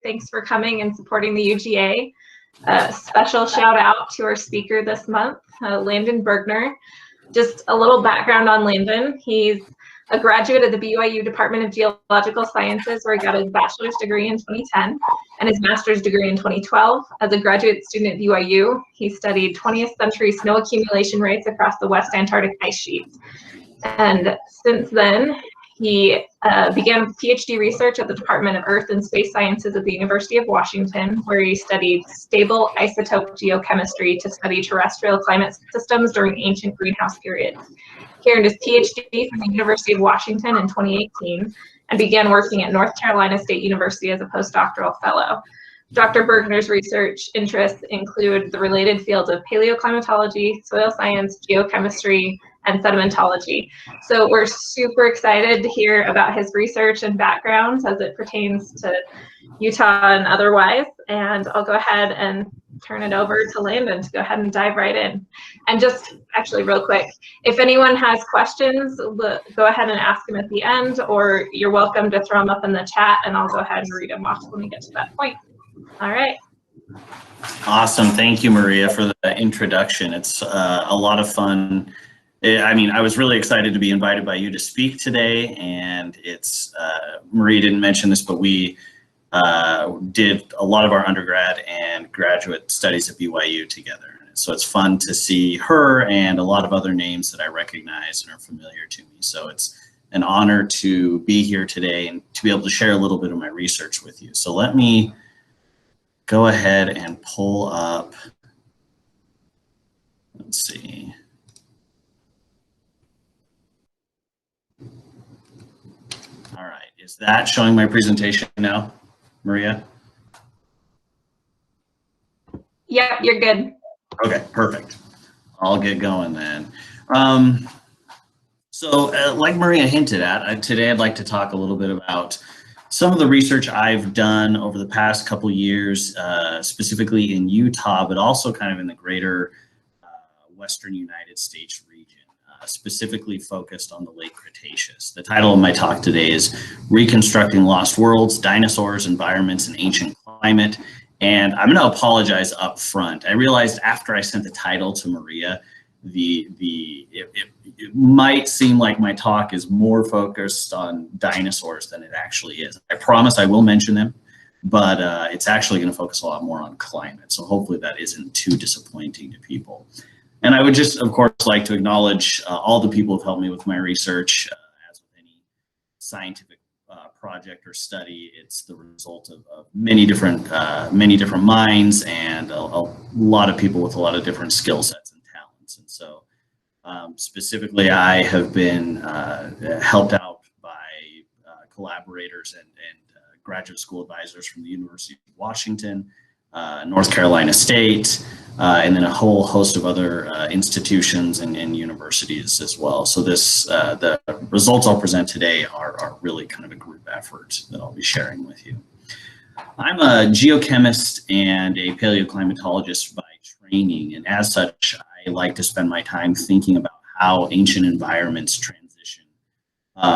Thanks for coming and supporting the UGA. Special shout out to our speaker this month, Landon Bergner. Just a little background on Landon. He's a graduate of the BYU Department of Geological Sciences, where he got his bachelor's degree in 2010 and his master's degree in 2012. As a graduate student at BYU, he studied 20th century snow accumulation rates across the West Antarctic ice sheets. And since then, he began PhD research at the Department of Earth and Space Sciences at the University of Washington, where he studied stable isotope geochemistry to study terrestrial climate systems during ancient greenhouse periods. He earned his PhD from the University of Washington in 2018 and began working at North Carolina State University as a postdoctoral fellow. Dr. Bergner's research interests include the related fields of paleoclimatology, soil science, geochemistry, and sedimentology. So we're super excited to hear about his research and backgrounds as it pertains to Utah and otherwise. And I'll go ahead and turn it over to Landon to go ahead and dive right in. And just actually real quick, if anyone has questions, go ahead and ask them at the end, or you're welcome to throw them up in the chat and I'll go ahead and read them off when we get to that point. All right. Awesome. Thank you, Maria, for the introduction. It's a lot of fun. I mean, I was really excited to be invited by you to speak today, and it's, Maria didn't mention this, but we did a lot of our undergrad and graduate studies at BYU together. So it's fun to see her and a lot of other names that I recognize and are familiar to me. So it's an honor to be here today and to be able to share a little bit of my research with you. So let me go ahead and pull up, let's see. All right, is that showing my presentation now, Maria? Yeah, you're good. Okay, perfect. I'll get going then. Like Maria hinted at, today I'd like to talk a little bit about some of the research I've done over the past couple years, specifically in Utah, but also kind of in the greater Western United States region. Specifically focused on the late Cretaceous. The title of my talk today is Reconstructing Lost Worlds, Dinosaurs, Environments, and Ancient Climate. And I'm going to apologize up front. I realized after I sent the title to Maria, it might seem like my talk is more focused on dinosaurs than it actually is. I promise I will mention them, but it's actually going to focus a lot more on climate. So hopefully that isn't too disappointing to people. And I would just, of course, like to acknowledge all the people who've helped me with my research. As with any scientific project or study, it's the result of many different minds and a lot of people with a lot of different skill sets and talents. And so specifically, I have been helped out by collaborators and graduate school advisors from the University of Washington, North Carolina State, and then a whole host of other institutions and universities as well. So the results I'll present today are really kind of a group effort that I'll be sharing with you. I'm a geochemist and a paleoclimatologist by training, and as such, I like to spend my time thinking about how ancient environments transition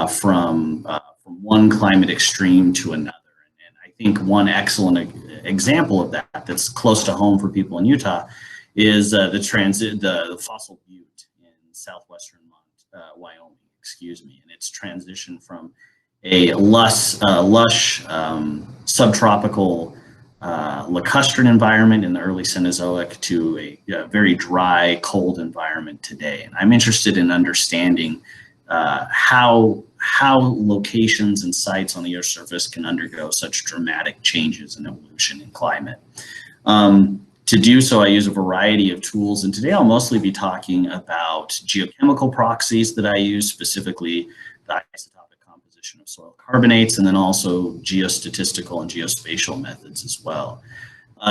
from one climate extreme to another. And I think one excellent example of that that's close to home for people in Utah is the fossil butte in southwestern Wyoming, and its transition from a lush subtropical lacustrine environment in the early Cenozoic to a very dry, cold environment today. And I'm interested in understanding how locations and sites on the Earth's surface can undergo such dramatic changes in evolution and climate. To do so, I use a variety of tools, and today I'll mostly be talking about geochemical proxies that I use, specifically the isotopic composition of soil carbonates, and then also geostatistical and geospatial methods as well.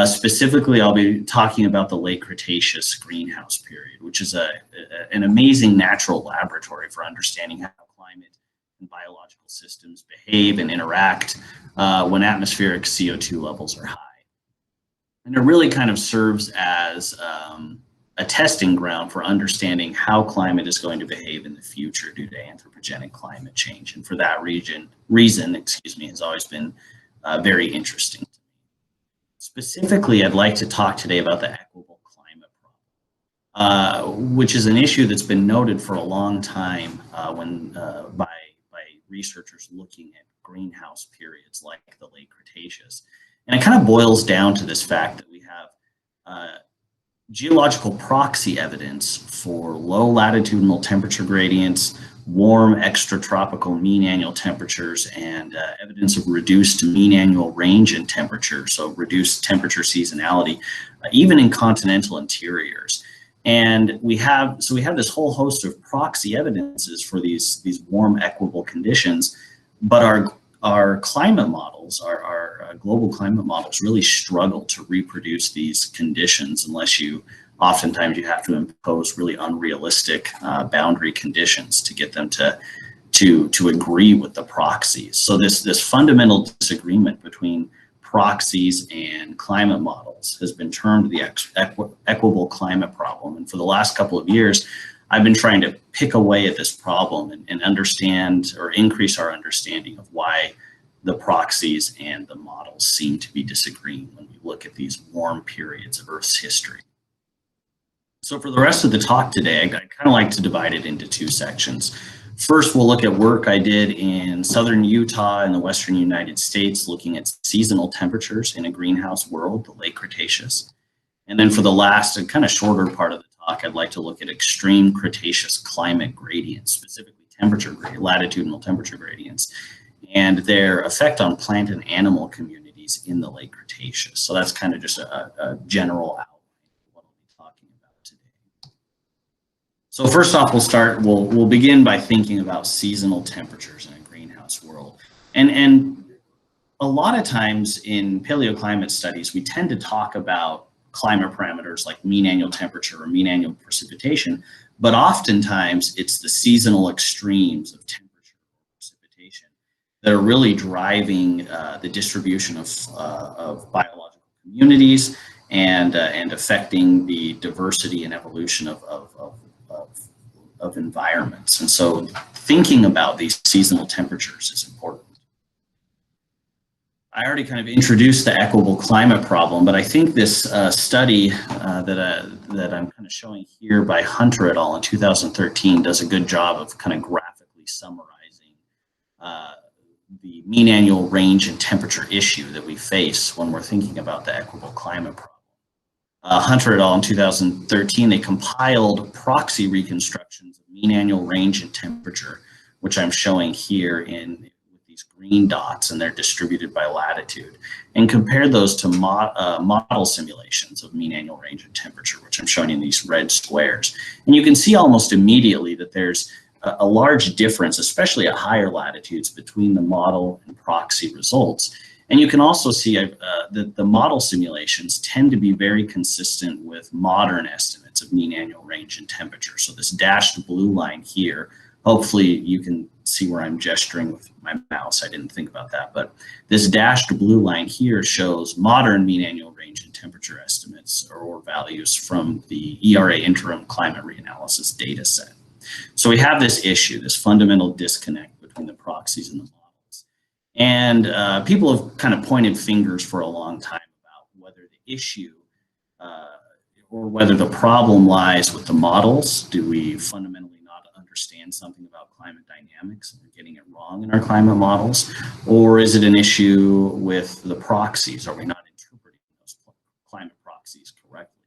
Specifically, I'll be talking about the late Cretaceous greenhouse period, which is an amazing natural laboratory for understanding how climate and biological systems behave and interact when atmospheric CO2 levels are high. And it really kind of serves as a testing ground for understanding how climate is going to behave in the future due to anthropogenic climate change. And for that reason, has always been very interesting to me. Specifically, I'd like to talk today about the equitable climate problem, which is an issue that's been noted for a long time by researchers looking at greenhouse periods like the late Cretaceous. And it kind of boils down to this fact that we have geological proxy evidence for low latitudinal temperature gradients, warm extratropical mean annual temperatures, and evidence of reduced mean annual range in temperature, so reduced temperature seasonality, even in continental interiors. And we have this whole host of proxy evidences for these warm equable conditions, but our climate models, our global climate models really struggle to reproduce these conditions unless oftentimes you have to impose really unrealistic boundary conditions to get them to agree with the proxies. So this fundamental disagreement between proxies and climate models has been termed the equitable climate problem. And for the last couple of years, I've been trying to pick away at this problem and understand or increase our understanding of why the proxies and the models seem to be disagreeing when we look at these warm periods of Earth's history. So for the rest of the talk today, I kind of like to divide it into two sections. First, we'll look at work I did in southern Utah and the western United States, looking at seasonal temperatures in a greenhouse world, the late Cretaceous. And then for the last and kind of shorter part of the talk, I'd like to look at extreme Cretaceous climate gradients, specifically latitudinal temperature gradients, and their effect on plant and animal communities in the late Cretaceous. So that's kind of just a general outline of what I'll be talking about today. So first off, we'll begin by thinking about seasonal temperatures in a greenhouse world. And a lot of times in paleoclimate studies, we tend to talk about climate parameters like mean annual temperature or mean annual precipitation, but oftentimes it's the seasonal extremes of temperature or precipitation that are really driving the distribution of biological communities and affecting the diversity and evolution of environments. And so thinking about these seasonal temperatures is important. I already kind of introduced the equitable climate problem, but I think this study that I'm kind of showing here by Hunter et al. In 2013 does a good job of kind of graphically summarizing the mean annual range and temperature issue that we face when we're thinking about the equitable climate problem. Hunter et al. In 2013, they compiled proxy reconstructions of mean annual range and temperature, which I'm showing here with these green dots, and they're distributed by latitude, and compared those to model simulations of mean annual range and temperature, which I'm showing in these red squares. And you can see almost immediately that there's a large difference, especially at higher latitudes, between the model and proxy results. And you can also see that the model simulations tend to be very consistent with modern estimates of mean annual range and temperature. So this dashed blue line here, hopefully you can see where I'm gesturing with my mouse. I didn't think about that, but this dashed blue line here shows modern mean annual range and temperature estimates or values from the ERA interim climate reanalysis data set. So we have this issue, this fundamental disconnect between the proxies and the models. And people have kind of pointed fingers for a long time about whether the issue or whether the problem lies with the models. Do we fundamentally not understand something about climate dynamics and we're getting it wrong in our climate models? Or is it an issue with the proxies? Are we not interpreting those climate proxies correctly?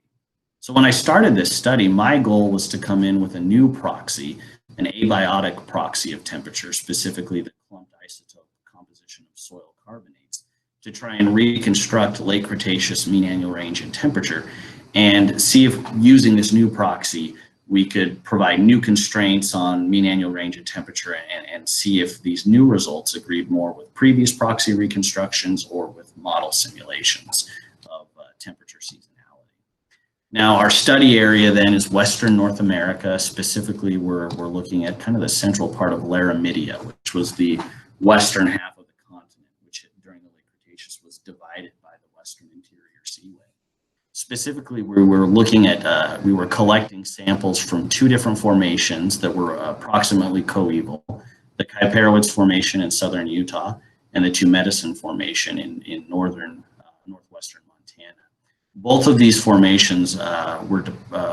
So when I started this study, my goal was to come in with a new proxy, an abiotic proxy of temperature, specifically the clumped isotope composition of soil carbonates, to try and reconstruct late Cretaceous mean annual range and temperature and see if using this new proxy, we could provide new constraints on mean annual range and temperature and see if these new results agreed more with previous proxy reconstructions or with model simulations of temperature seasonality. Now, our study area then is Western North America. Specifically, we're looking at kind of the central part of Laramidia, which was the western half of the continent, which during the late Cretaceous was divided by the Western Interior Seaway. Specifically, we were looking at, we were collecting samples from two different formations that were approximately coeval, the Kuiperowitz Formation in southern Utah and the Two Medicine Formation in northwestern Montana. Both of these formations were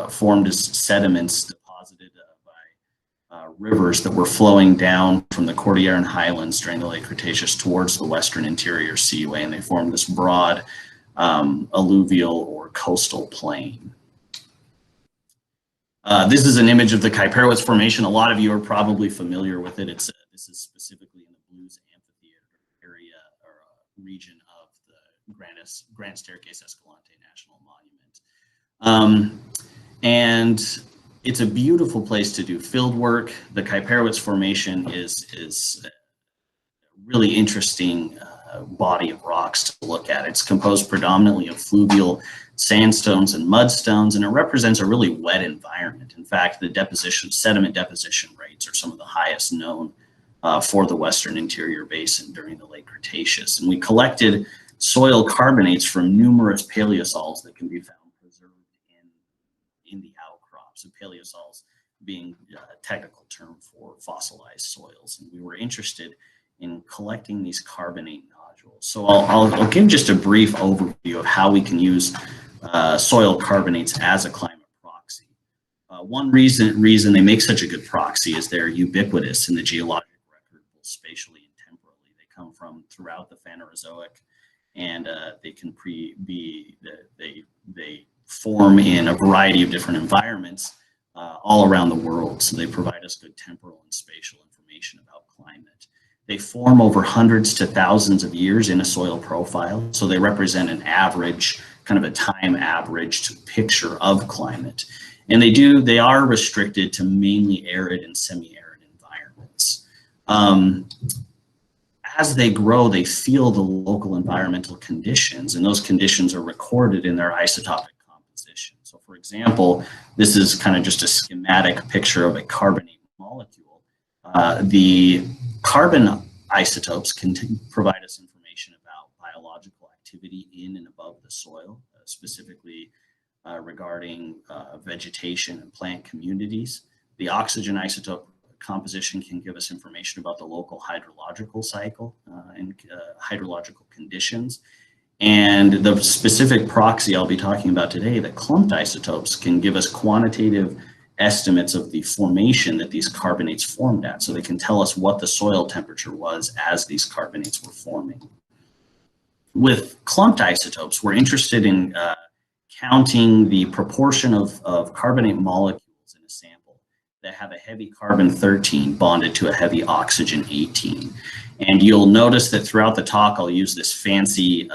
formed as sediments deposited by rivers that were flowing down from the Cordilleran Highlands during the late Cretaceous towards the western interior seaway, and they formed this broad alluvial or coastal plain. This is an image of the Kuiperowitz Formation. A lot of you are probably familiar with it. This is specifically in the Blues Amphitheater area or region of the Grand Staircase Escalante National Monument. And it's a beautiful place to do field work. The Kuiperowitz Formation is a really interesting body of rocks to look at. It's composed predominantly of fluvial sandstones and mudstones, and it represents a really wet environment. In fact, the sediment deposition rates are some of the highest known for the Western Interior Basin during the late Cretaceous. And we collected soil carbonates from numerous paleosols that can be found preserved in the outcrops, and paleosols being a technical term for fossilized soils. And we were interested in collecting these carbonate nodules. So I'll give just a brief overview of how we can use soil carbonates as a climate proxy. One reason they make such a good proxy is they're ubiquitous in the geologic record, both spatially and temporally. They come from throughout the Phanerozoic, and they can they form in a variety of different environments all around the world. So they provide us good temporal and spatial information about climate. They form over hundreds to thousands of years in a soil profile. So they represent an average, kind of a time averaged picture of climate. And they are restricted to mainly arid and semi-arid environments. As they grow, they feel the local environmental conditions, and those conditions are recorded in their isotopic composition. So for example, this is kind of just a schematic picture of a carbonate molecule. The carbon isotopes can provide us information about biological activity in and above the soil, specifically regarding vegetation and plant communities. The oxygen isotope composition can give us information about the local hydrological cycle and hydrological conditions. And the specific proxy I'll be talking about today, the clumped isotopes, can give us quantitative estimates of the formation that these carbonates formed at. So they can tell us what the soil temperature was as these carbonates were forming. With clumped isotopes, we're interested in counting the proportion of carbonate molecules in a sample that have a heavy carbon-13 bonded to a heavy oxygen-18. And you'll notice that throughout the talk, I'll use this fancy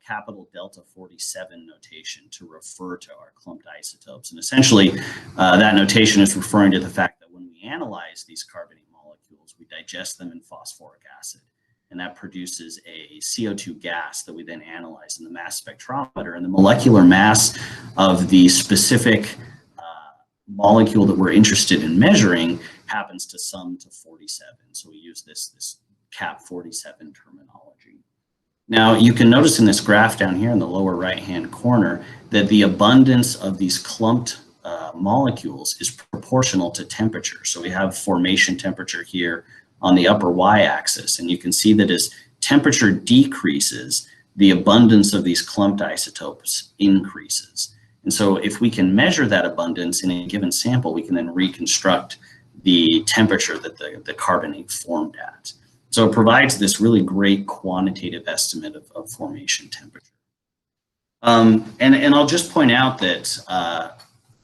capital delta 47 notation to refer to our clumped isotopes. And essentially, that notation is referring to the fact that when we analyze these carbonate molecules, we digest them in phosphoric acid. And that produces a CO2 gas that we then analyze in the mass spectrometer. And the molecular mass of the specific molecule that we're interested in measuring happens to sum to 47. So we use this cap 47 terminology. Now, you can notice in this graph down here in the lower right-hand corner that the abundance of these clumped molecules is proportional to temperature. So we have formation temperature here on the upper y-axis, and you can see that as temperature decreases, the abundance of these clumped isotopes increases. And so if we can measure that abundance in a given sample, we can then reconstruct the temperature that the carbonate formed at. So it provides this really great quantitative estimate of formation temperature. And I'll just point out that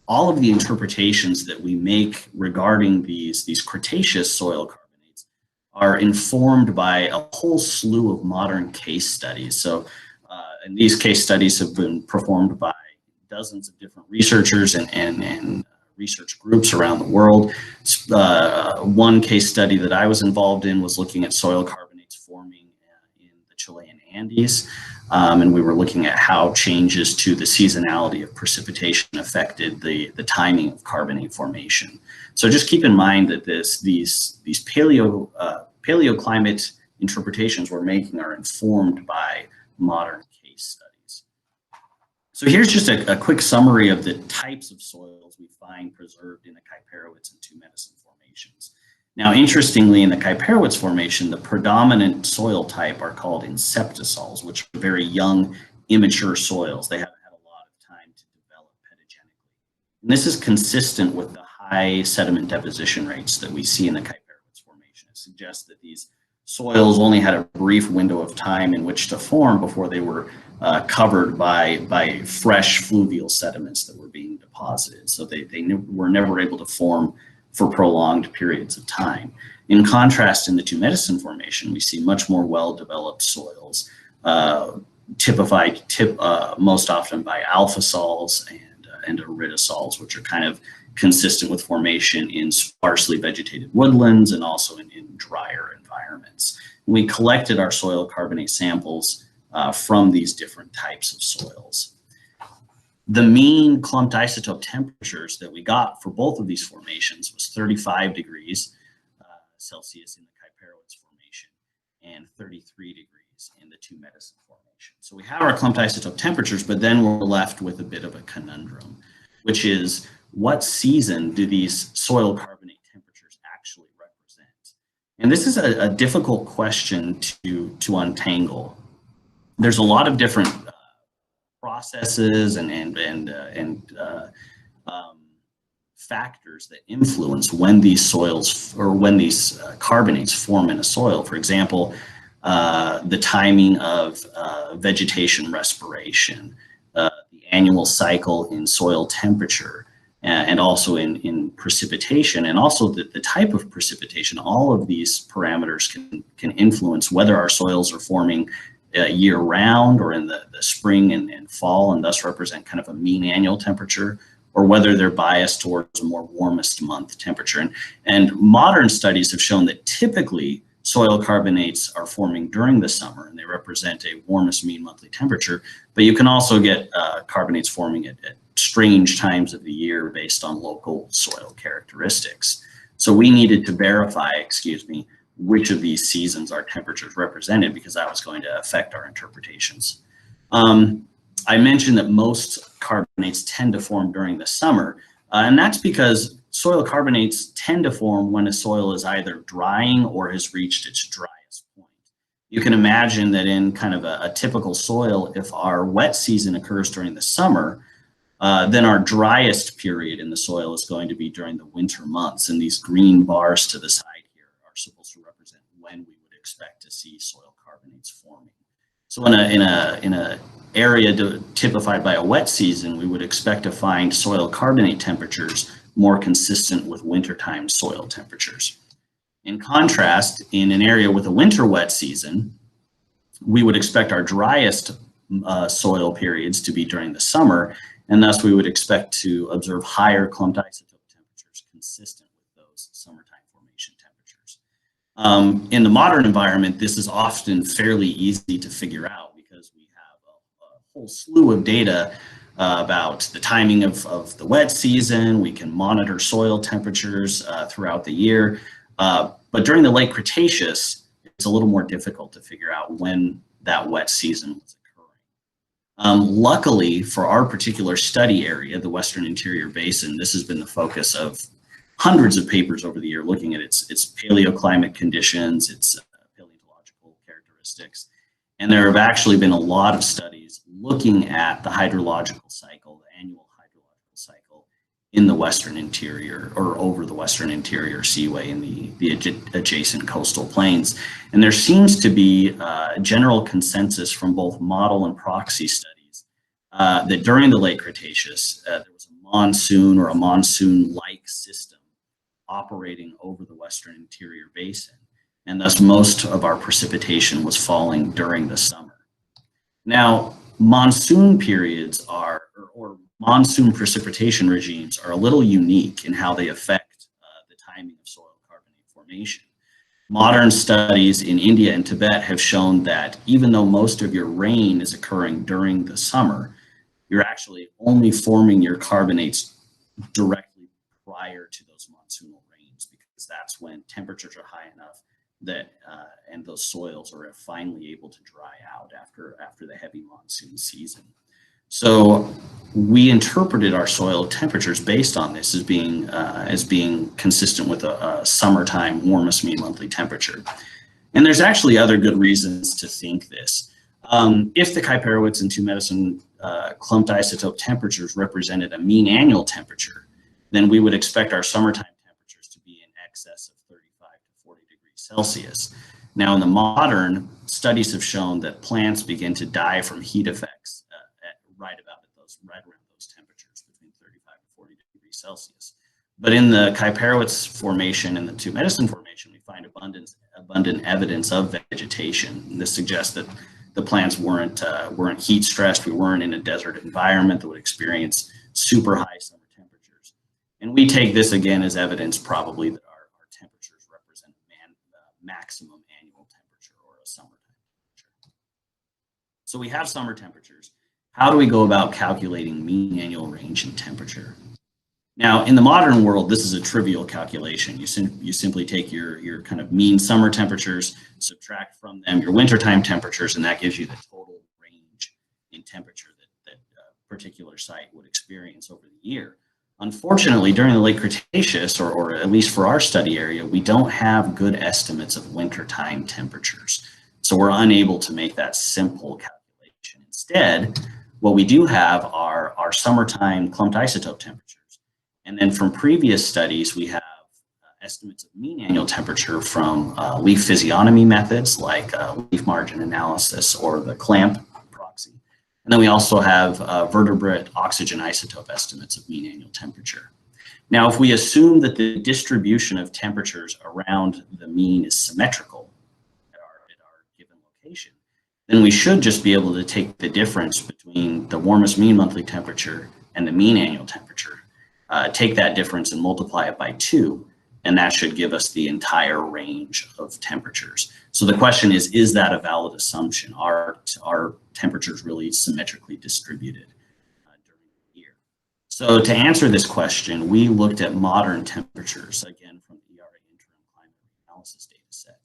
all of the interpretations that we make regarding these Cretaceous soil carbonates are informed by a whole slew of modern case studies. So, and these case studies have been performed by dozens of different researchers and research groups around the world. One case study that I was involved in was looking at soil carbonates forming in the Chilean Andes. And we were looking at how changes to the seasonality of precipitation affected the timing of carbonate formation. So just keep in mind that these paleoclimate interpretations we're making are informed by modern case studies. So here's just a quick summary of the types of soils we find preserved in the Kuiperowitz and Two Medicine formations. Now, interestingly, in the Kuiperowitz formation, the predominant soil type are called inceptisols, which are very young immature soils. They haven't had a lot of time to develop pedogenically. And this is consistent with the high sediment deposition rates that we see in the Kuiperowitz Formation. It suggests that these soils only had a brief window of time in which to form before they were covered by fresh fluvial sediments that were being deposited. So they were never able to form for prolonged periods of time. In contrast, in the Two Medicine Formation, we see much more well-developed soils, typified most often by alpha sols and iridosols, which are kind of consistent with formation in sparsely vegetated woodlands and also in drier environments. We collected our soil carbonate samples from these different types of soils. The mean clumped isotope temperatures that we got for both of these formations was 35 degrees Celsius in the Kuiperowitz Formation and 33 degrees in the Two Medicine Formation. So we have our clumped isotope temperatures, but then we're left with a bit of a conundrum, which is what season do these soil carbonate temperatures actually represent? And this is a difficult question to untangle. There's a lot of different processes and factors that influence when these soils or when these carbonates form in a soil. For example, the timing of vegetation respiration, the annual cycle in soil temperature, and also in precipitation, and also the type of precipitation. All of these parameters can influence whether our soils are forming year-round or in the spring and fall, and thus represent kind of a mean annual temperature, or whether they're biased towards a more warmest month temperature. And modern studies have shown that typically soil carbonates are forming during the summer, and they represent a warmest mean monthly temperature, but you can also get carbonates forming at strange times of the year based on local soil characteristics. So we needed to verify, which of these seasons our temperatures represented, because that was going to affect our interpretations. I mentioned that most carbonates tend to form during the summer, and that's because soil carbonates tend to form when a soil is either drying or has reached its driest point. You can imagine that in kind of a typical soil, if our wet season occurs during the summer, then our driest period in the soil is going to be during the winter months. And these green bars to the side here are supposed to represent when we would expect to see soil carbonates forming. So in a area typified by a wet season, we would expect to find soil carbonate temperatures more consistent with wintertime soil temperatures. In contrast, in an area with a winter wet season, we would expect our driest soil periods to be during the summer, and thus we would expect to observe higher clumped isotope temperatures consistent with those summertime formation temperatures. In the modern environment, this is often fairly easy to figure out because we have a whole slew of data about the timing of the wet season. We can monitor soil temperatures throughout the year. But during the late Cretaceous, it's a little more difficult to figure out when that wet season was occurring. Luckily for our particular study area, the Western Interior Basin, this has been the focus of hundreds of papers over the year looking at its paleoclimate conditions, its paleontological characteristics. And there have actually been a lot of studies looking at the hydrological cycle, the annual hydrological cycle in the Western Interior or over the Western Interior Seaway in the adjacent coastal plains. And there seems to be a general consensus from both model and proxy studies that during the late Cretaceous, there was a monsoon or a monsoon-like system operating over the Western Interior Basin. And thus most of our precipitation was falling during the summer. Now, monsoon periods or monsoon precipitation regimes are a little unique in how they affect the timing of soil carbonate formation. Modern studies in India and Tibet have shown that even though most of your rain is occurring during the summer, you're actually only forming your carbonates directly prior to those monsoonal rains, because that's when temperatures are high enough that and those soils are finally able to dry out after the heavy monsoon season. So we interpreted our soil temperatures based on this as being consistent with a summertime warmest mean monthly temperature. And there's actually other good reasons to think this. If the Kuiperowitz and 2-medicine clumped isotope temperatures represented a mean annual temperature, then we would expect our summertime temperatures to be in excess of 35 to 40 degrees Celsius. Now, in the modern, studies have shown that plants begin to die from heat effects right around those temperatures, between 35 to 40 degrees Celsius. But in the Kuiperowitz formation and the 2-medicine formation, we find abundant evidence of vegetation. And this suggests that the plants weren't heat stressed. We weren't in a desert environment that would experience super high summer temperatures. And we take this again as evidence probably that our temperatures represent maximum annual temperature, or a summertime temperature. So we have summer temperatures. How do we go about calculating mean annual range in temperature? Now, in the modern world, this is a trivial calculation. You simply take your kind of mean summer temperatures, subtract from them your wintertime temperatures, and that gives you the total range in temperature that a particular site would experience over the year. Unfortunately, during the late Cretaceous, or at least for our study area, we don't have good estimates of wintertime temperatures. So we're unable to make that simple calculation. Instead, what we do have are our summertime clumped isotope temperatures. And then from previous studies, we have estimates of mean annual temperature from leaf physiognomy methods like leaf margin analysis or the clamp proxy. And then we also have vertebrate oxygen isotope estimates of mean annual temperature. Now, if we assume that the distribution of temperatures around the mean is symmetrical at our given location, then we should just be able to take the difference between the warmest mean monthly temperature and the mean annual temperature. Take that difference and multiply it by 2, and that should give us the entire range of temperatures. So the question is that a valid assumption? Are temperatures really symmetrically distributed during the year? So to answer this question, we looked at modern temperatures, again, from the ERA interim climate analysis data set.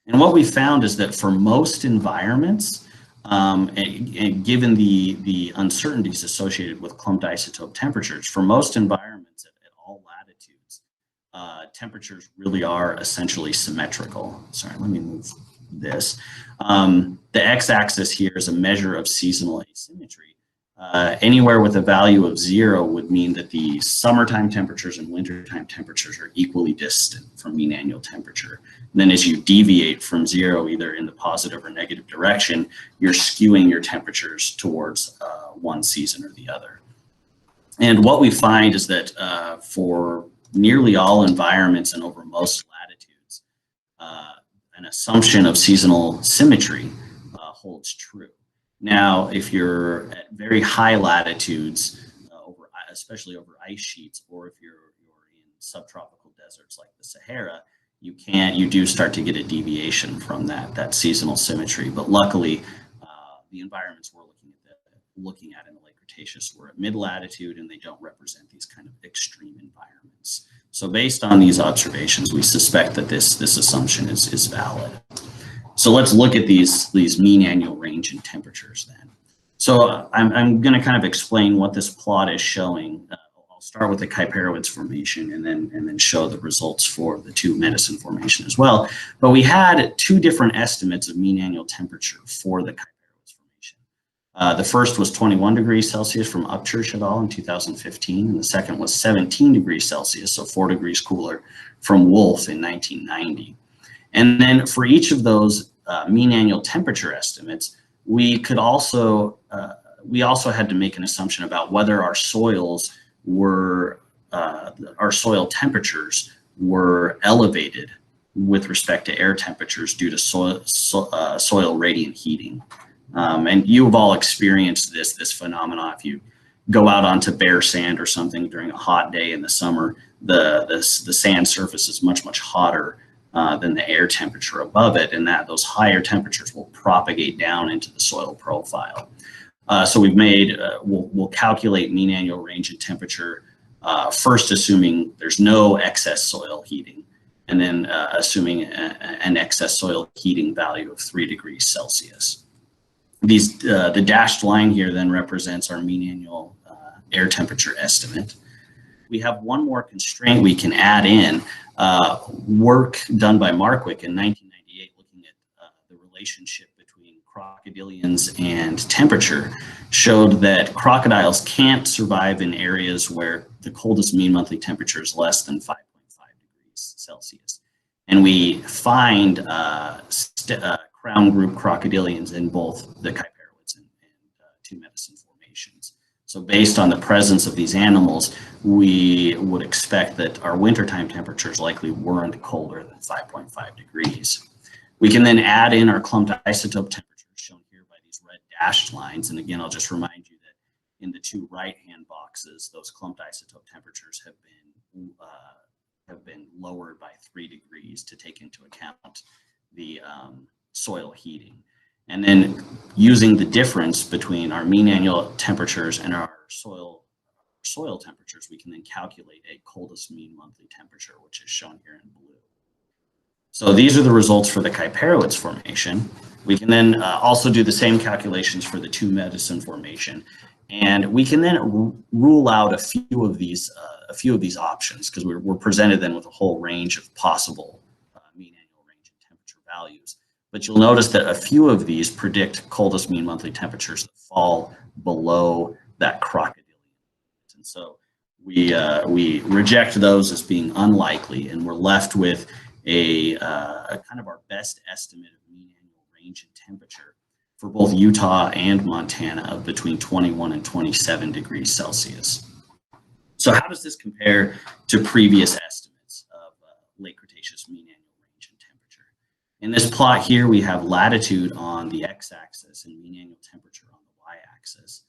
And what we found is that for most environments, and given the uncertainties associated with clumped isotope temperatures, for most environments at all latitudes, temperatures really are essentially symmetrical. Sorry, let me move this. The x-axis here is a measure of seasonal asymmetry. Anywhere with a value of 0 would mean that the summertime temperatures and wintertime temperatures are equally distant from mean annual temperature. And then as you deviate from 0, either in the positive or negative direction, you're skewing your temperatures towards one season or the other. And what we find is that for nearly all environments and over most latitudes, an assumption of seasonal symmetry holds true. Now, if you're at very high latitudes, especially over ice sheets, or if you're in subtropical deserts like the Sahara, you do start to get a deviation from that seasonal symmetry. But luckily, the environments we're looking at in the late Cretaceous were at mid-latitude, and they don't represent these kind of extreme environments. So based on these observations, we suspect that this assumption is valid. So let's look at these mean annual range in temperatures then. So I'm going to kind of explain what this plot is showing. I'll start with the Kuiperowitz formation and then show the results for the 2-medicine formation as well. But we had 2 different estimates of mean annual temperature for the Kuiperowitz formation. The first was 21 degrees Celsius from Upchurch et al. In 2015, and the second was 17 degrees Celsius, so 4 degrees cooler, from Wolf in 1990. And then for each of those mean annual temperature estimates, we also had to make an assumption about whether our soils were, our soil temperatures were elevated with respect to air temperatures due to soil radiant heating. And you have all experienced this phenomenon. If you go out onto bare sand or something during a hot day in the summer, the sand surface is much hotter than the air temperature above it, and those higher temperatures will propagate down into the soil profile. So we've made, we'll calculate mean annual range in temperature, first assuming there's no excess soil heating, and then assuming an excess soil heating value of 3 degrees Celsius. The dashed line here then represents our mean annual air temperature estimate. We have one more constraint we can add in. Work done by Markwick in 1998 looking at the relationship between crocodilians and temperature showed that crocodiles can't survive in areas where the coldest mean monthly temperature is less than 5.5 degrees Celsius. And we find crown group crocodilians in both the Kyparoids and Two Medicine formations. So based on the presence of these animals, we would expect that our wintertime temperatures likely weren't colder than 5.5 degrees. We can then add in our clumped isotope temperatures shown here by these red dashed lines. And again, I'll just remind you that in the two right-hand boxes, those clumped isotope temperatures have been lowered by 3 degrees to take into account the soil heating. And then using the difference between our mean annual temperatures and our soil temperatures, we can then calculate a coldest mean monthly temperature, which is shown here in blue. So these are the results for the Kyparoids formation. We can then also do the same calculations for the Two Medicine formation. And we can then rule out a few of these options, because we're presented then with a whole range of possible mean annual range and temperature values. But you'll notice that a few of these predict coldest mean monthly temperatures that fall below that crocodilian. And so we reject those as being unlikely, and we're left with a kind of our best estimate of mean annual range and temperature for both Utah and Montana of between 21 and 27 degrees Celsius. So how does this compare to previous estimates of late Cretaceous mean annual range and temperature? In this plot here, we have latitude on the x-axis and mean annual temperature on the y-axis.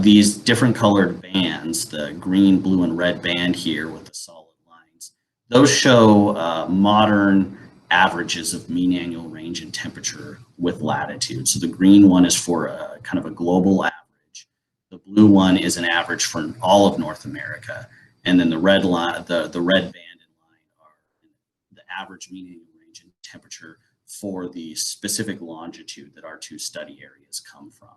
These different colored bands, the green, blue, and red band here with the solid lines, those show modern averages of mean annual range and temperature with latitude. So the green one is for a kind of a global average. The blue one is an average for all of North America. And then the red line, the red band and line are the average mean annual range and temperature for the specific longitude that our two study areas come from.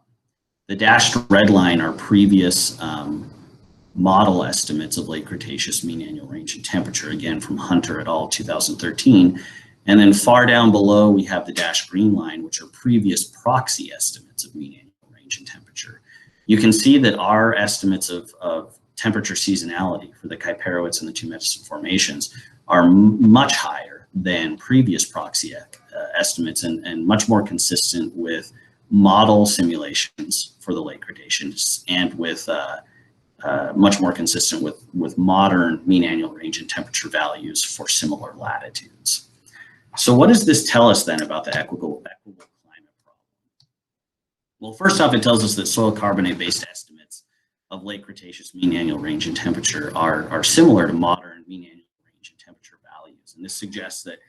The dashed red line are previous model estimates of late Cretaceous mean annual range and temperature, again from Hunter et al. 2013. And then far down below, we have the dashed green line, which are previous proxy estimates of mean annual range and temperature. You can see that our estimates of temperature seasonality for the Kyparoids and the Two Medicine formations are much higher than previous proxy estimates and much more consistent with model simulations for the late Cretaceous and with much more consistent with modern mean annual range and temperature values for similar latitudes. So what does this tell us then about the equitable climate problem? Well, first off, it tells us that soil carbonate-based estimates of late Cretaceous mean annual range and temperature are similar to modern mean annual range and temperature values. And this suggests that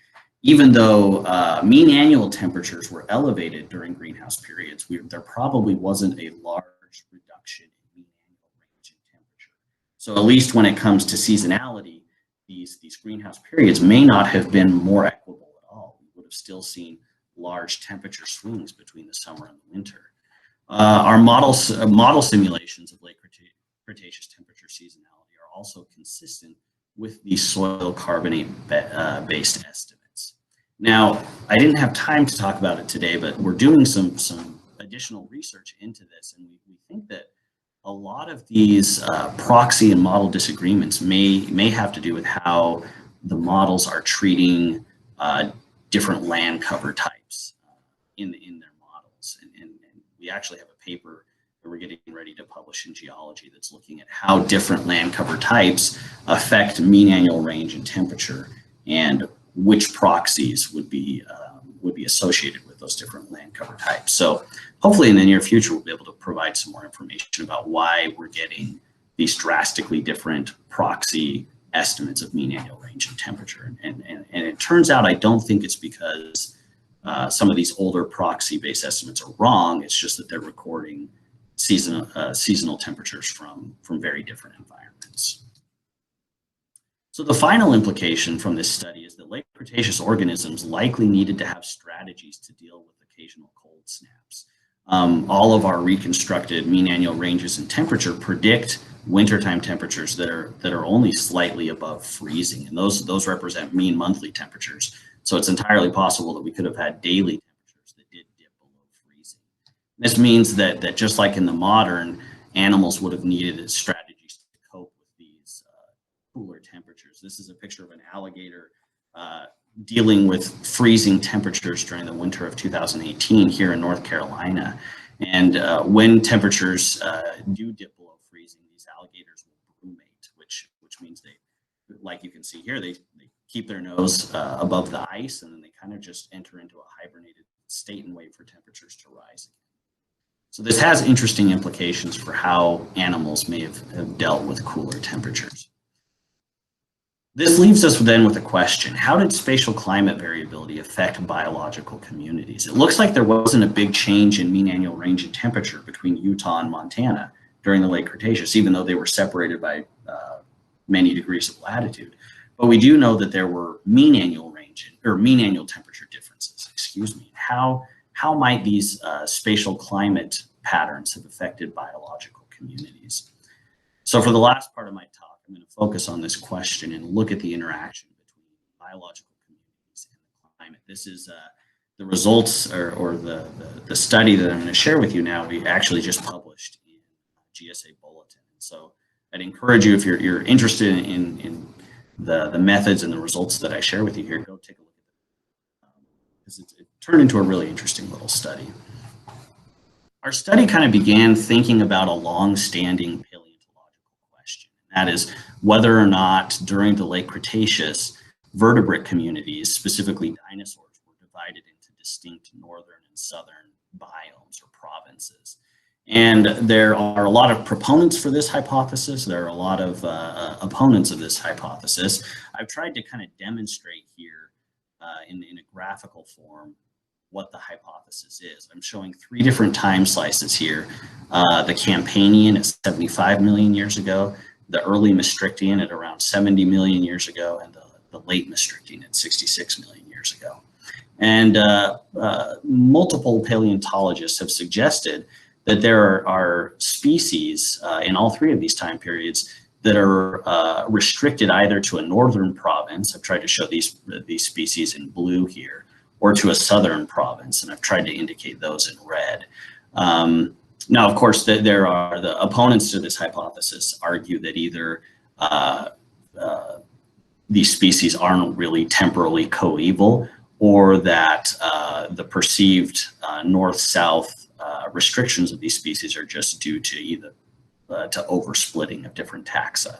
even though mean annual temperatures were elevated during greenhouse periods, there probably wasn't a large reduction in mean annual range and temperature. So at least when it comes to seasonality, these greenhouse periods may not have been more equitable at all. We would have still seen large temperature swings between the summer and the winter. Our model simulations of late Cretaceous temperature seasonality are also consistent with the soil carbonate based estimates. Now, I didn't have time to talk about it today, but we're doing some additional research into this, and we think that a lot of these proxy and model disagreements may have to do with how the models are treating different land cover types in their models. And we actually have a paper that we're getting ready to publish in geology that's looking at how different land cover types affect mean annual range and temperature, and which proxies would be associated with those different land cover types. So hopefully in the near future, we'll be able to provide some more information about why we're getting these drastically different proxy estimates of mean annual range and temperature. And it turns out, I don't think it's because some of these older proxy-based estimates are wrong. It's just that they're recording seasonal temperatures from very different environments. So the final implication from this study is that late Cretaceous organisms likely needed to have strategies to deal with occasional cold snaps. All of our reconstructed mean annual ranges in temperature predict wintertime temperatures that are only slightly above freezing, and those represent mean monthly temperatures. So it's entirely possible that we could have had daily temperatures that did dip below freezing. This means that just like in the modern, animals would have needed strategies to cope with these cooler temperatures. This is a picture of an alligator dealing with freezing temperatures during the winter of 2018 here in North Carolina. And when temperatures do dip below freezing, these alligators will brumate, which means they, like you can see here, they keep their nose above the ice, and then they kind of just enter into a hibernated state and wait for temperatures to rise again. So this has interesting implications for how animals may have dealt with cooler temperatures. This leaves us then with a question: how did spatial climate variability affect biological communities? It looks like there wasn't a big change in mean annual range in temperature between Utah and Montana during the late Cretaceous, even though they were separated by many degrees of latitude. But we do know that there were mean annual range or mean annual temperature differences, excuse me. How might these spatial climate patterns have affected biological communities? So for the last part of my talk, I'm going to focus on this question and look at the interaction between biological communities and the climate. This is the results or the study that I'm going to share with you now. We actually just published in GSA Bulletin. So I'd encourage you, if you're interested in the methods and the results that I share with you here, go take a look at it, because it turned into a really interesting little study. Our study kind of began thinking about a long-standing paleontological question. That is whether or not during the late Cretaceous, vertebrate communities, specifically dinosaurs, were divided into distinct northern and southern biomes or provinces. And there are a lot of proponents for this hypothesis. There are a lot of opponents of this hypothesis. I've tried to kind of demonstrate here in a graphical form what the hypothesis is. I'm showing 3 different time slices here. The Campanian at 75 million years ago, the early Maastrichtian at around 70 million years ago, and the late Maastrichtian at 66 million years ago. And multiple paleontologists have suggested that there are species in all 3 of these time periods that are restricted either to a northern province. I've tried to show these species in blue here, or to a southern province, and I've tried to indicate those in red. Now, of course, there are the opponents to this hypothesis argue that either these species aren't really temporally coeval, or that the perceived north-south restrictions of these species are just due to either to oversplitting of different taxa.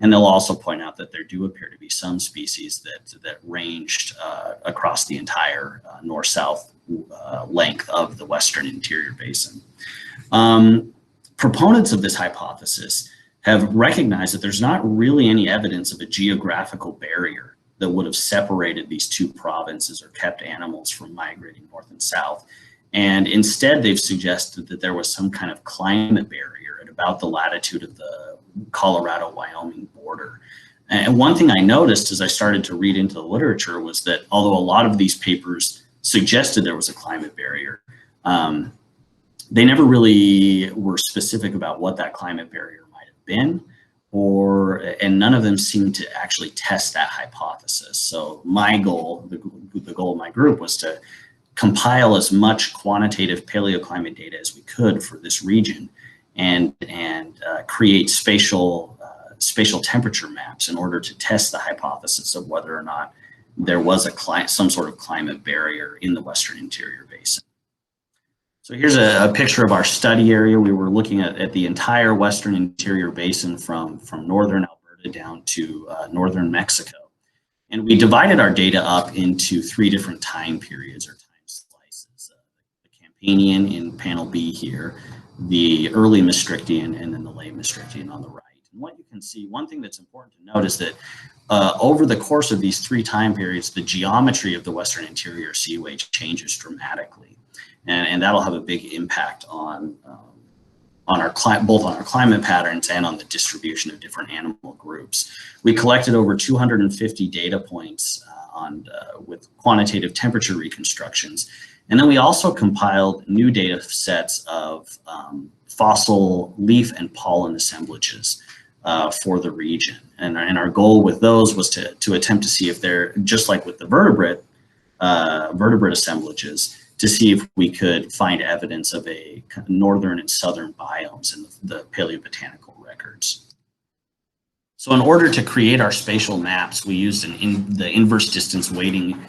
And they'll also point out that there do appear to be some species that ranged across the entire north-south length of the Western Interior Basin. Proponents of this hypothesis have recognized that there's not really any evidence of a geographical barrier that would have separated these 2 provinces or kept animals from migrating north and south. And instead, they've suggested that there was some kind of climate barrier at about the latitude of the Colorado-Wyoming border. And one thing I noticed as I started to read into the literature was that although a lot of these papers suggested there was a climate barrier, they never really were specific about what that climate barrier might have been, and none of them seemed to actually test that hypothesis. So my goal, the goal of my group, was to compile as much quantitative paleoclimate data as we could for this region, and create spatial temperature maps in order to test the hypothesis of whether or not there was some sort of climate barrier in the Western Interior Basin. So here's a picture of our study area. We were looking at the entire Western Interior Basin from northern Alberta down to northern Mexico. And we divided our data up into 3 different time periods or time slices. The Campanian in panel B here, the early Maastrichtian, and then the late Maastrichtian on the right. And what you can see, one thing that's important to note is that over the course of these 3 time periods, the geometry of the Western Interior Seaway changes dramatically. And that'll have a big impact on both on our climate patterns and on the distribution of different animal groups. We collected over 250 data points with quantitative temperature reconstructions. And then we also compiled new data sets of fossil leaf and pollen assemblages for the region. And our goal with those was to attempt to see if they're, just like with the vertebrate assemblages, to see if we could find evidence of a northern and southern biomes in the paleobotanical records. So in order to create our spatial maps, we used the inverse distance weighting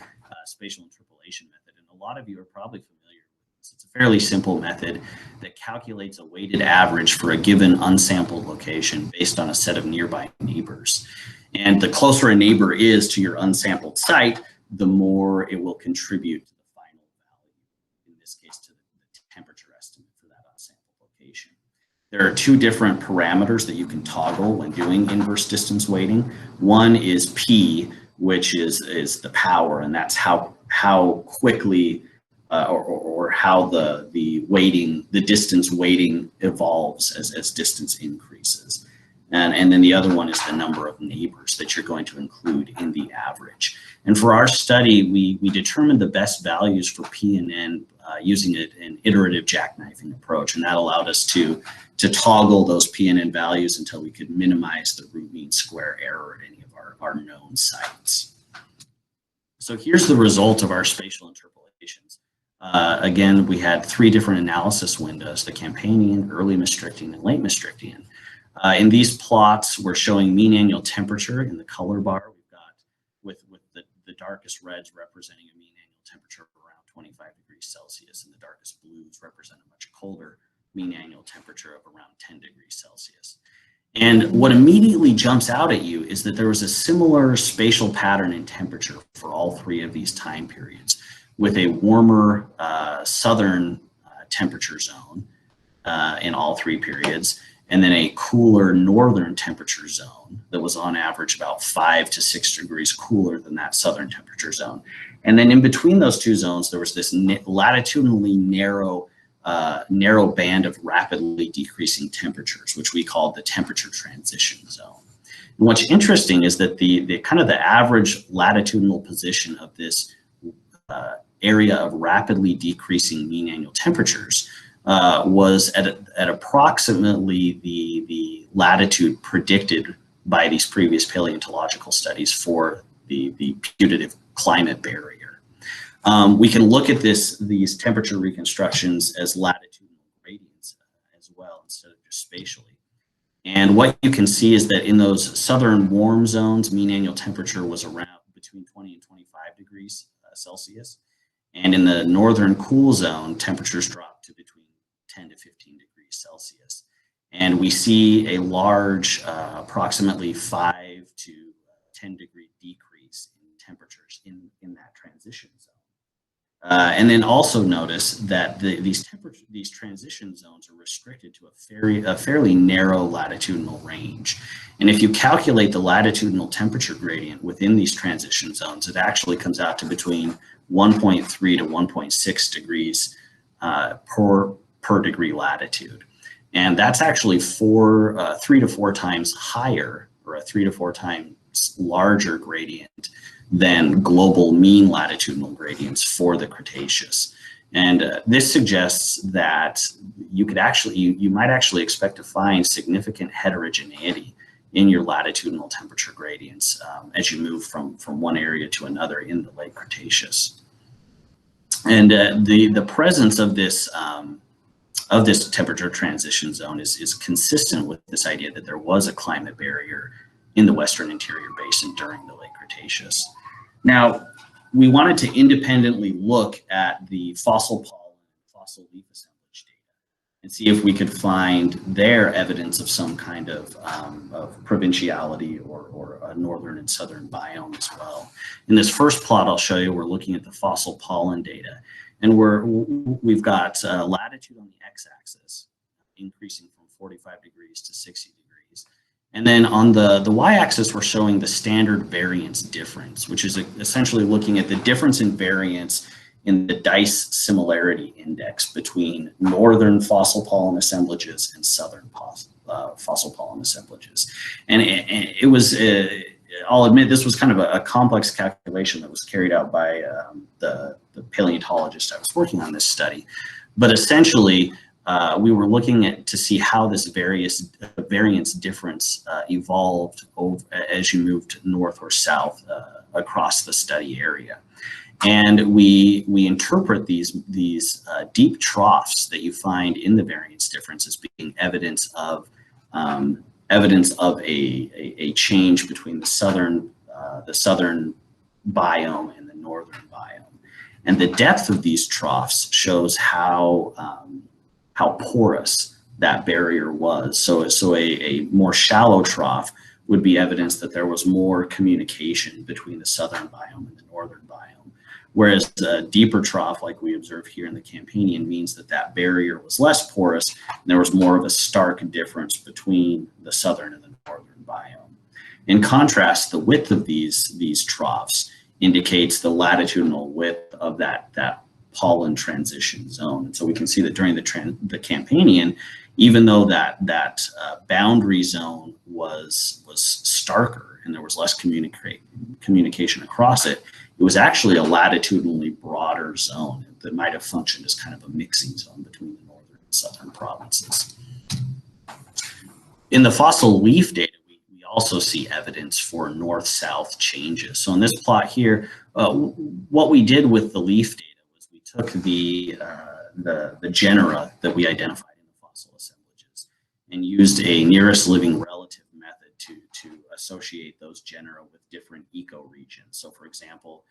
spatial interpolation method. And a lot of you are probably familiar with this. It's a fairly simple method that calculates a weighted average for a given unsampled location based on a set of nearby neighbors. And the closer a neighbor is to your unsampled site, the more it will contribute to the final value, in this case to the temperature estimate for that unsampled location. There are two different parameters that you can toggle when doing inverse distance weighting. One is P, which is the power, and that's how quickly or how the weighting, the distance weighting evolves as distance increases. And then the other one is the number of neighbors that you're going to include in the average. And for our study, we determined the best values for P and N using an iterative jackknifing approach, and that allowed us to toggle those P and N values until we could minimize the root mean square error at any of our known sites. So here's the result of our spatial interpolations. Again, we had 3 different analysis windows: the Campanian, early Maastrichtian, and late Maastrichtian. In these plots, we're showing mean annual temperature in the color bar. We've got with the darkest reds representing a mean annual temperature of around 25 degrees Celsius, and the darkest blues represent a much colder mean annual temperature of around 10 degrees Celsius. And what immediately jumps out at you is that there was a similar spatial pattern in temperature for all 3 of these time periods, with a warmer southern temperature zone in all 3 periods, and then a cooler northern temperature zone that was on average about 5 to 6 degrees cooler than that southern temperature zone. And then in between those 2 zones, there was this latitudinally narrow band of rapidly decreasing temperatures, which we called the temperature transition zone. And what's interesting is that the kind of the average latitudinal position of this area of rapidly decreasing mean annual temperatures was at approximately the latitude predicted by these previous paleontological studies for the putative climate barrier. We can look at these temperature reconstructions as latitudinal gradients as well, instead of just spatially. And what you can see is that in those southern warm zones, mean annual temperature was around between 20 and 25 degrees Celsius. And in the northern cool zone, temperatures dropped to between 10 to 15 degrees Celsius. And we see a large, approximately 5 to 10 degree decrease in temperatures in that transition zone. And then also notice that these transition zones are restricted to a fairly narrow latitudinal range. And if you calculate the latitudinal temperature gradient within these transition zones, it actually comes out to between 1.3 to 1.6 degrees per degree latitude. And that's actually 3 to 4 times higher, or a 3 to 4 times larger gradient than global mean latitudinal gradients for the Cretaceous. And this suggests that you might actually expect to find significant heterogeneity in your latitudinal temperature gradients as you move from one area to another in the late Cretaceous. And the presence of this temperature transition zone is consistent with this idea that there was a climate barrier in the Western Interior Basin during the late Cretaceous. Now, we wanted to independently look at the fossil pollen, fossil leaf assemblage data, and see if we could find there evidence of some kind of provinciality or a northern and southern biome as well. In this first plot I'll show you, we're looking at the fossil pollen data, and we've got latitude on the x-axis increasing from 45 degrees to 60 degrees. And then on the y-axis, we're showing the standard variance difference, which is essentially looking at the difference in variance in the DICE similarity index between northern fossil pollen assemblages and southern fossil pollen assemblages. And it was, I'll admit, this was kind of a complex calculation that was carried out by the paleontologist I was working on this study. But essentially, we were looking to see how this variance difference evolved as you moved north or south across the study area. And we interpret these deep troughs that you find in the variance difference as being evidence of a change between the southern biome and the northern biome. And the depth of these troughs shows how porous that barrier was. So a more shallow trough would be evidence that there was more communication between the southern biome and the northern biome. Whereas a deeper trough, like we observe here in the Campanian, means that that barrier was less porous and there was more of a stark difference between the southern and the northern biome. In contrast, the width of these troughs indicates the latitudinal width of that pollen transition zone. And so we can see that during the Campanian, even though that boundary zone was starker and there was less communication across it, it was actually a latitudinally broader zone that might have functioned as kind of a mixing zone between the northern and southern provinces. In the fossil leaf data, we also see evidence for north-south changes. So in this plot here, what we did with the leaf data was we took the genera that we identified in the fossil assemblages and used a nearest living relative method to associate those genera with different ecoregions. So for example,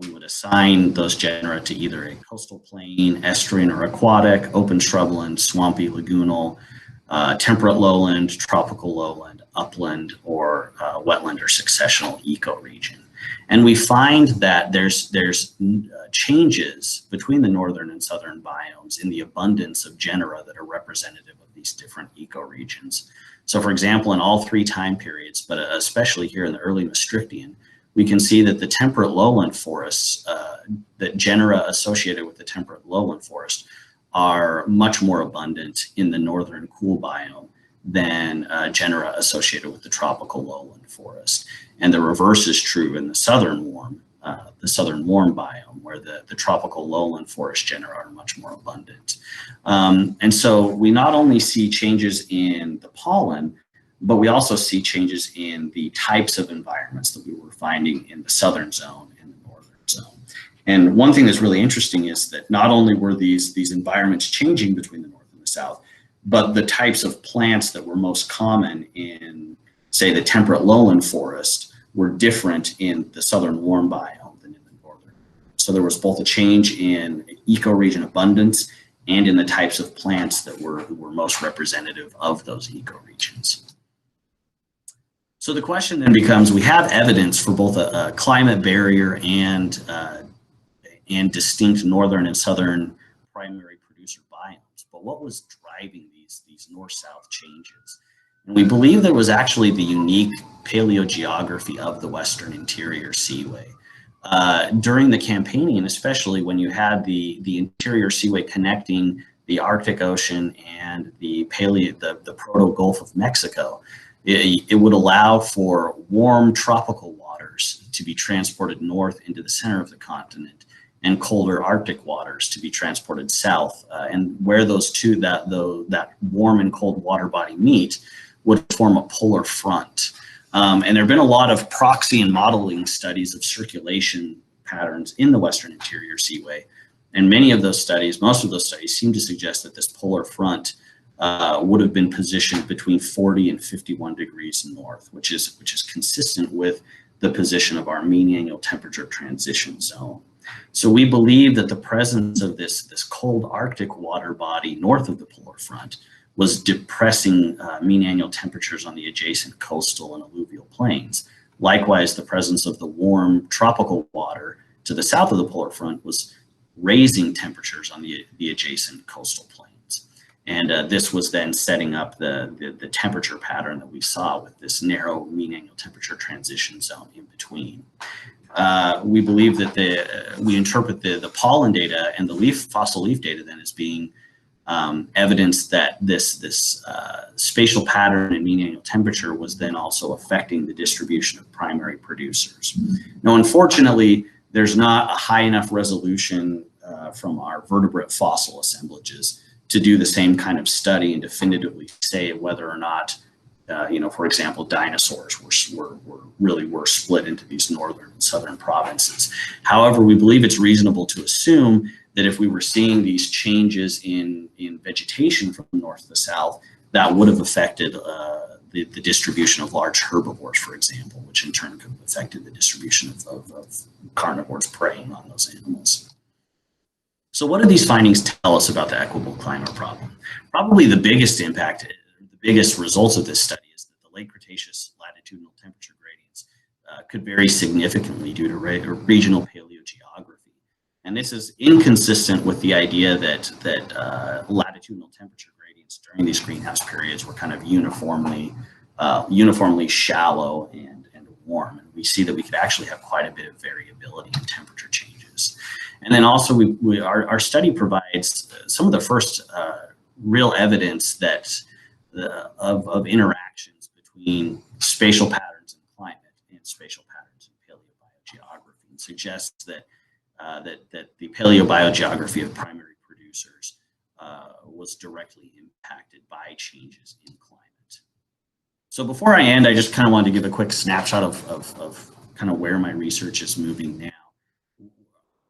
we would assign those genera to either a coastal plain, estuarine or aquatic, open shrubland, swampy, lagoonal, temperate lowland, tropical lowland, upland, or wetland or successional ecoregion. And we find that there's changes between the northern and southern biomes in the abundance of genera that are representative of these different ecoregions. So for example, in all three time periods, but especially here in the early Maastrichtian, we can see that the temperate lowland forests, that genera associated with the temperate lowland forest are much more abundant in the northern cool biome than genera associated with the tropical lowland forest. And the reverse is true in the southern warm biome, where the tropical lowland forest genera are much more abundant. And so we not only see changes in the pollen, but we also see changes in the types of environments that we were finding in the southern zone and the northern zone. And one thing that's really interesting is that not only were these environments changing between the north and the south, but the types of plants that were most common in, say, the temperate lowland forest were different in the southern warm biome than in the northern. So there was both a change in ecoregion abundance and in the types of plants that were most representative of those ecoregions. So the question then becomes, we have evidence for both a climate barrier and distinct northern and southern primary producer biomes, but what was driving these north-south changes? And we believe that was actually the unique paleogeography of the Western Interior Seaway. During the Campanian, especially when you had the interior seaway connecting the Arctic Ocean and the proto-Gulf of Mexico, it would allow for warm tropical waters to be transported north into the center of the continent and colder Arctic waters to be transported south. And where those two, that warm and cold water body meet, would form a polar front. And there have been a lot of proxy and modeling studies of circulation patterns in the Western Interior Seaway. And most of those studies seem to suggest that this polar front would have been positioned between 40 and 51 degrees north, which is consistent with the position of our mean annual temperature transition zone. So we believe that the presence of this cold Arctic water body north of the polar front was depressing mean annual temperatures on the adjacent coastal and alluvial plains. Likewise, the presence of the warm tropical water to the south of the polar front was raising temperatures on the adjacent coastal plains. And this was then setting up the temperature pattern that we saw with this narrow mean annual temperature transition zone in between. We believe that we interpret the pollen data and the fossil leaf data then as being evidence that this spatial pattern in mean annual temperature was then also affecting the distribution of primary producers. Now, unfortunately, there's not a high enough resolution from our vertebrate fossil assemblages to do the same kind of study and definitively say whether or not for example, dinosaurs were split into these northern and southern provinces. However, we believe it's reasonable to assume that if we were seeing these changes in vegetation from north to south, that would have affected the distribution of large herbivores, for example, which in turn could have affected the distribution of carnivores preying on those animals. So what do these findings tell us about the equitable climate problem? Probably the biggest impact, the biggest results of this study is that the late Cretaceous latitudinal temperature gradients could vary significantly due to regional paleogeography. And this is inconsistent with the idea that latitudinal temperature gradients during these greenhouse periods were kind of uniformly shallow and warm. And we see that we could actually have quite a bit of variability in temperature changes. And then also our study provides some of the first real evidence that of interactions between spatial patterns in climate and spatial patterns in paleobiogeography, and suggests that the paleobiogeography of primary producers was directly impacted by changes in climate. So before I end, I just kind of wanted to give a quick snapshot of kind of where my research is moving now.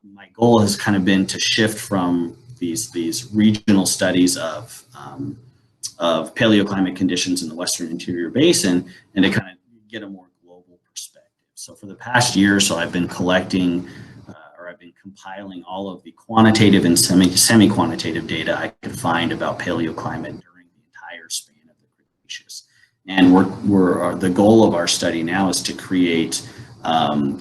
My goal has kind of been to shift from these regional studies of paleoclimate conditions in the Western Interior Basin and to kind of get a more global perspective. So for the past year or so, I've been collecting I've been compiling all of the quantitative and semi-quantitative data I could find about paleoclimate during the entire span of the Cretaceous. And the goal of our study now is to create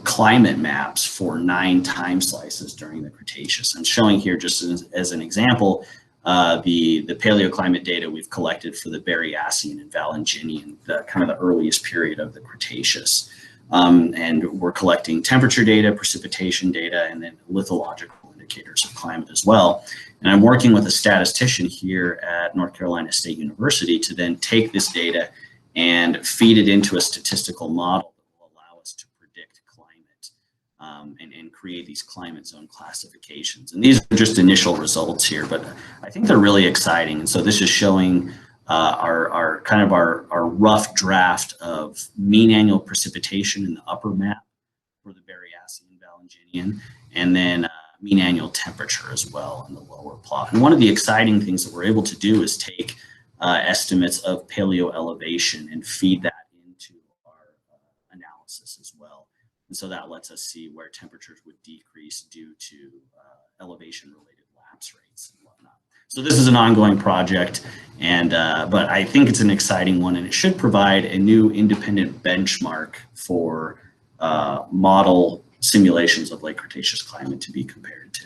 climate maps for 9 time slices during the Cretaceous. I'm showing here just as an example the paleoclimate data we've collected for the Berriasian and Valanginian, the kind of the earliest period of the Cretaceous. And we're collecting temperature data, precipitation data, and then lithological indicators of climate as well. And I'm working with a statistician here at North Carolina State University to then take this data and feed it into a statistical model that will allow us to predict climate and create these climate zone classifications. And these are just initial results here, but I think they're really exciting. And so this is showing our rough draft of mean annual precipitation in the upper map for the Berriasian and Valanginian, and then mean annual temperature as well in the lower plot. And one of the exciting things that we're able to do is take estimates of paleo elevation and feed that into our analysis as well. And so that lets us see where temperatures would decrease due to elevation-related lapse rates and whatnot. So this is an ongoing project, and but I think it's an exciting one, and it should provide a new independent benchmark for model simulations of late Cretaceous climate to be compared to.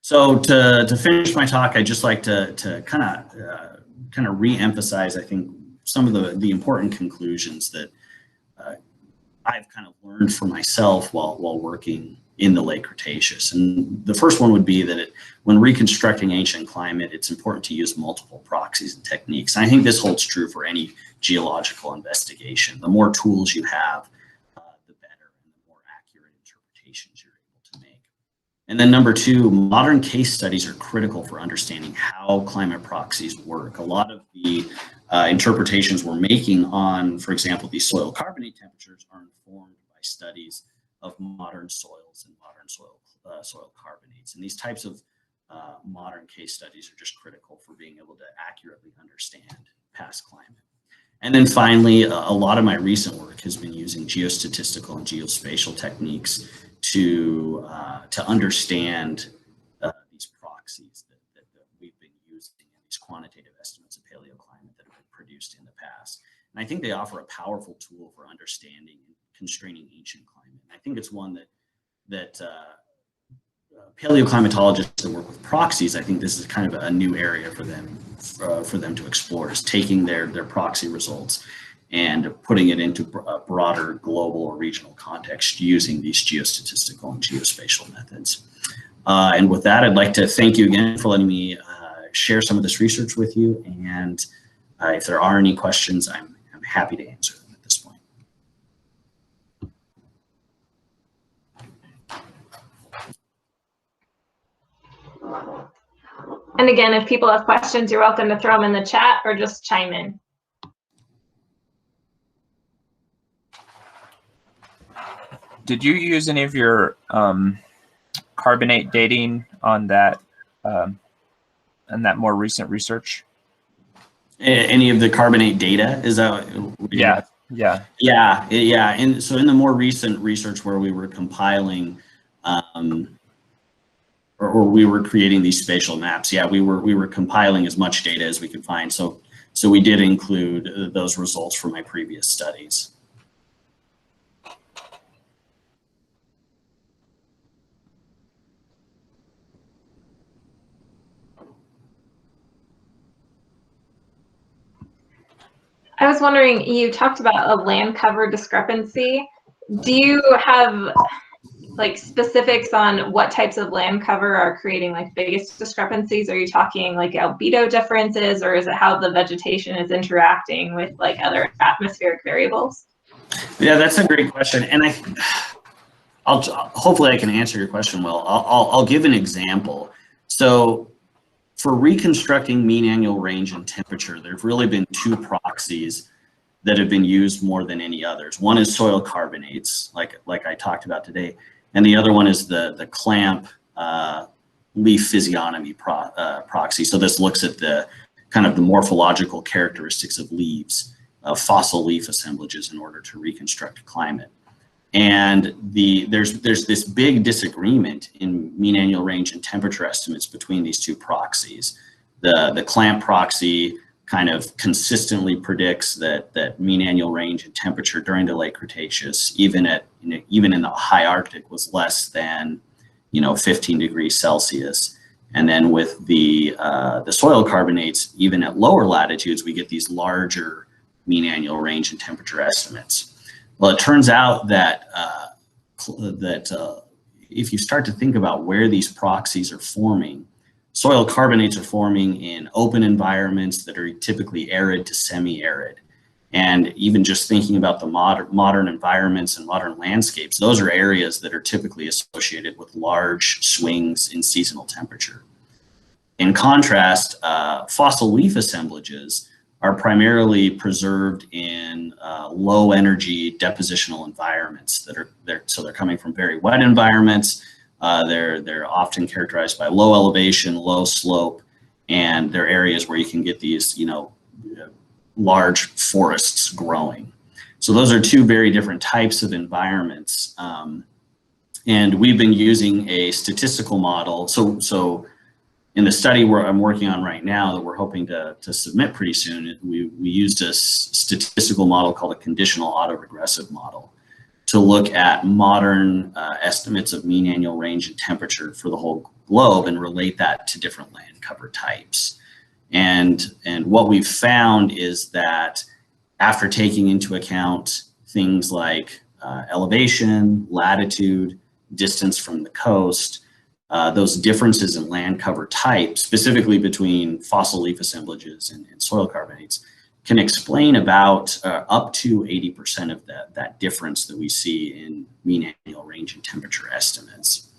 So to finish my talk, I'd just like to kind of re-emphasize, I think, some of the important conclusions that I've kind of learned for myself while working in the late Cretaceous. And the first one would be that when reconstructing ancient climate, it's important to use multiple proxies and techniques. And I think this holds true for any geological investigation. The more tools you have, the better, and the more accurate interpretations you're able to make. And then number 2, modern case studies are critical for understanding how climate proxies work. A lot of the interpretations we're making on, for example, these soil carbonate temperatures are informed by studies of modern soils and modern soil carbonates. And these types of modern case studies are just critical for being able to accurately understand past climate. And then finally, a lot of my recent work has been using geostatistical and geospatial techniques to understand these proxies that we've been using and these quantitative estimates of paleoclimate that have been produced in the past. And I think they offer a powerful tool for understanding and constraining ancient climate. And I think it's one that paleoclimatologists that work with proxies, I think this is kind of a new area for them to explore, is taking their proxy results and putting it into a broader global or regional context using these geostatistical and geospatial methods. And with that, I'd like to thank you again for letting me share some of this research with you. And if there are any questions, I'm happy to answer them at this point. And again, if people have questions, you're welcome to throw them in the chat or just chime in. Did you use any of your carbonate dating on that more recent research? Any of the carbonate data? Is that what Yeah. And so in the more recent research where we were compiling or we were creating these spatial maps, we were compiling as much data as we could find. So we did include those results from my previous studies. I was wondering, you talked about a land cover discrepancy. Do you have like specifics on what types of land cover are creating like biggest discrepancies? Are you talking like albedo differences, or is it how the vegetation is interacting with like other atmospheric variables? Yeah, that's a great question, and hopefully I can answer your question well. I'll give an example. So for reconstructing mean annual range and temperature, there've really been two proxies that have been used more than any others. One is soil carbonates, like I talked about today, and the other one is the clamp leaf physiognomy proxy. So this looks at the kind of the morphological characteristics of leaves, of fossil leaf assemblages in order to reconstruct climate. And there's this big disagreement in mean annual range and temperature estimates between these two proxies. The clamp proxy kind of consistently predicts that mean annual range and temperature during the late Cretaceous, even in the high Arctic, was less than 15 degrees Celsius. And then with the soil carbonates, even at lower latitudes, we get these larger mean annual range and temperature estimates. Well, it turns out that if you start to think about where these proxies are forming, soil carbonates are forming in open environments that are typically arid to semi-arid. And even just thinking about the modern environments and modern landscapes, those are areas that are typically associated with large swings in seasonal temperature. In contrast, fossil leaf assemblages are primarily preserved in low energy depositional environments so they're coming from very wet environments. They're often characterized by low elevation, low slope, and they're areas where you can get these large forests growing. So those are two very different types of environments. And we've been using a statistical model. So in the study where I'm working on right now that we're hoping to submit pretty soon, we used a statistical model called a conditional autoregressive model to look at modern estimates of mean annual range and temperature for the whole globe and relate that to different land cover types. And what we've found is that after taking into account things like elevation, latitude, distance from the coast, those differences in land cover type, specifically between fossil leaf assemblages and soil carbonates, can explain about up to 80% of that difference that we see in mean annual range and temperature estimates.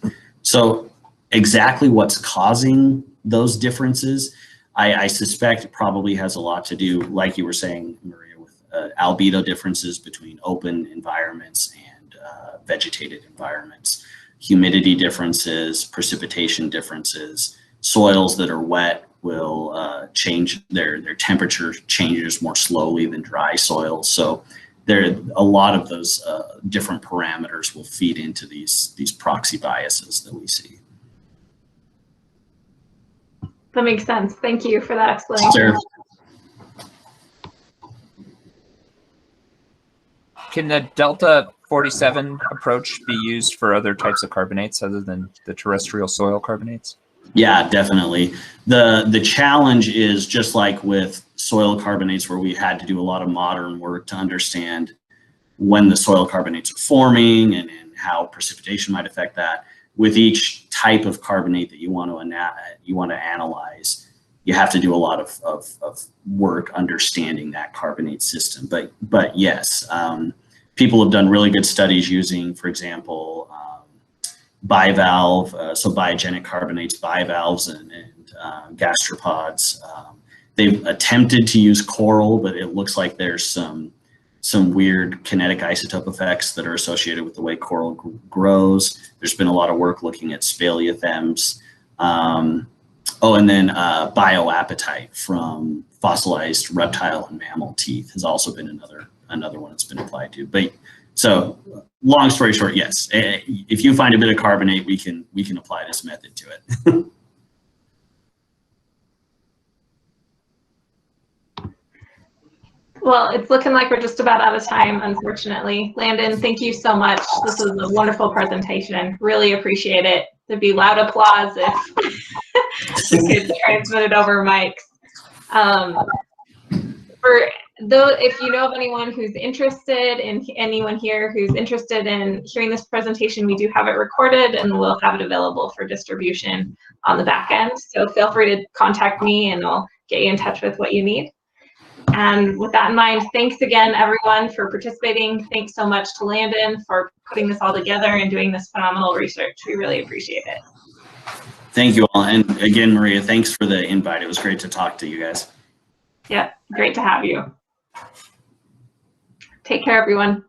So exactly what's causing those differences, I suspect it probably has a lot to do, like you were saying, Maria, with albedo differences between open environments and vegetated environments. Humidity differences, precipitation differences, soils that are wet will change, their temperature changes more slowly than dry soils. So a lot of those different parameters will feed into these proxy biases that we see. That makes sense. Thank you for that explanation. Sure. Can the Delta 47 approach be used for other types of carbonates other than the terrestrial soil carbonates? Yeah, definitely. The challenge is just like with soil carbonates, where we had to do a lot of modern work to understand when the soil carbonates are forming and how precipitation might affect that. With each type of carbonate that you want to analyze, you have to do a lot of work understanding that carbonate system. But yes, people have done really good studies using, for example, bivalve, so biogenic carbonates, bivalves, and gastropods. They've attempted to use coral, but it looks like there's some some weird kinetic isotope effects that are associated with the way coral grows. There's been a lot of work looking at speleothems. And then bioappetite from fossilized reptile and mammal teeth has also been another one that's been applied to. But so long story short, yes, if you find a bit of carbonate, we can apply this method to it. Well, it's looking like we're just about out of time, unfortunately. Landon, thank you so much. This was a wonderful presentation. Really appreciate it. There'd be loud applause if we could transmit it over mics. If you know of anyone who's interested, in anyone here who's interested in hearing this presentation, we do have it recorded and we'll have it available for distribution on the back end. So feel free to contact me and I'll get you in touch with what you need. And with that in mind, thanks again, everyone, for participating. Thanks so much to Landon for putting this all together and doing this phenomenal research. We really appreciate it. Thank you all. And again, Maria, thanks for the invite. It was great to talk to you guys. Yeah, great to have you. Take care, everyone.